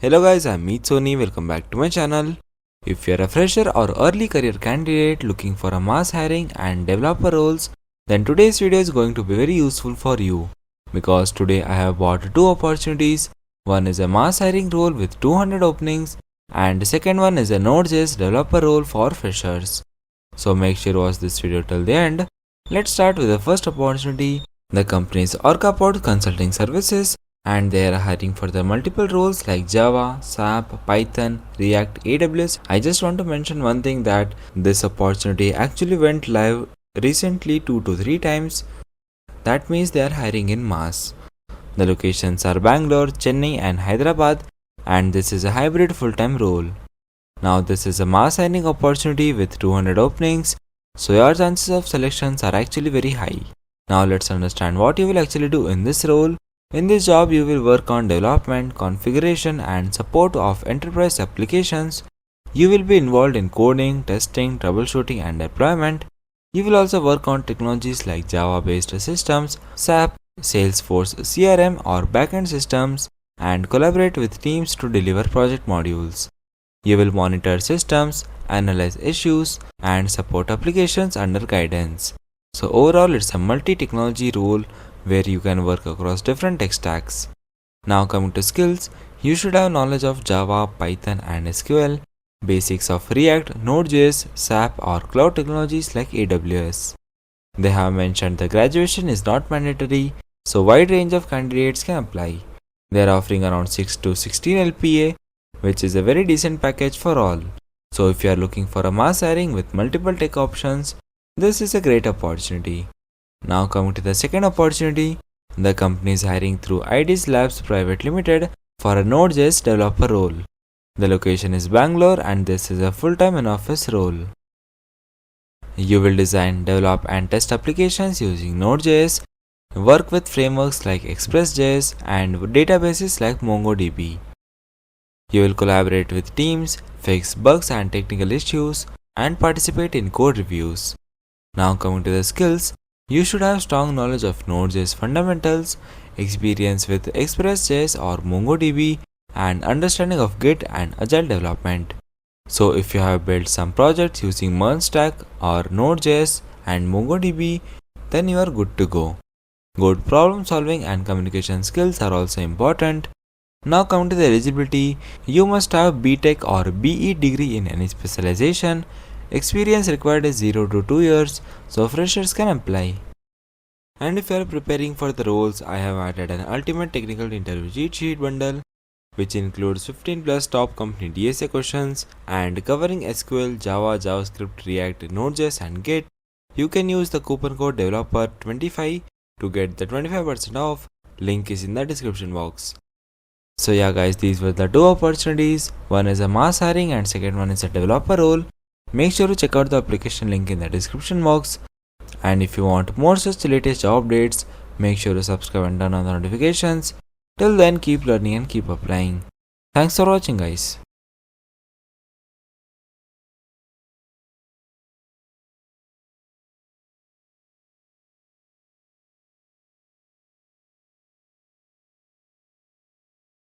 Hello guys, I'm Meet Sony. Welcome back to my channel. If you're a fresher or early career candidate looking for a mass hiring and developer roles, then today's video is going to be very useful for you. Because today I have brought two opportunities. One is a mass hiring role with 200 openings and the second one is a Node.js developer role for freshers. So make sure to watch this video till the end. Let's start with the first opportunity. The company is Orcapod Consulting Services and they are hiring for the multiple roles like Java, SAP, Python, React, AWS. I just want to mention one thing that this opportunity actually went live recently 2 to 3 times. That means they are hiring in mass. The locations are Bangalore, Chennai and Hyderabad and this is a hybrid full-time role. Now this is a mass hiring opportunity with 200 openings, so your chances of selections are actually very high. Now let's understand what you will actually do in this role. In this job, you will work on development, configuration and support of enterprise applications. You will be involved in coding, testing, troubleshooting and deployment. You will also work on technologies like Java-based systems, SAP, Salesforce CRM or backend systems and collaborate with teams to deliver project modules. You will monitor systems, analyze issues and support applications under guidance. So overall, it's a multi-technology role where you can work across different tech stacks. Now coming to skills, you should have knowledge of Java, Python and SQL, basics of React, Node.js, SAP or cloud technologies like AWS. They have mentioned the graduation is not mandatory, so wide range of candidates can apply. They are offering around 6 to 16 LPA, which is a very decent package for all. So if you are looking for a mass hiring with multiple tech options, this is a great opportunity. Now coming to the second opportunity, the company is hiring through IDESLABS Private Limited for a Node.js developer role. The location is Bangalore and this is a full-time in-office role. You will design, develop and test applications using Node.js, work with frameworks like Express.js and databases like MongoDB. You will collaborate with teams, fix bugs and technical issues and participate in code reviews. Now coming to the skills, you should have strong knowledge of Node.js fundamentals, experience with Express.js or MongoDB, and understanding of Git and Agile development. So if you have built some projects using Stack or Node.js and MongoDB, then you are good to go. Good problem solving and communication skills are also important. Now coming to the eligibility, you must have BTech or BE degree in any specialization. Experience required is 0 to 2 years, so freshers can apply. And if you are preparing for the roles, I have added an ultimate technical interview cheat sheet bundle, which includes 15 plus top company DSA questions and covering SQL, Java, JavaScript, React, Node.js and Git. You can use the coupon code developer25 to get the 25% off. Link is in the description box. So yeah guys, these were the two opportunities. One is a mass hiring and second one is a developer role. Make sure to check out the application link in the description box. And if you want more such latest job updates, make sure to subscribe and turn on the notifications. Till then, keep learning and keep applying. Thanks for watching guys.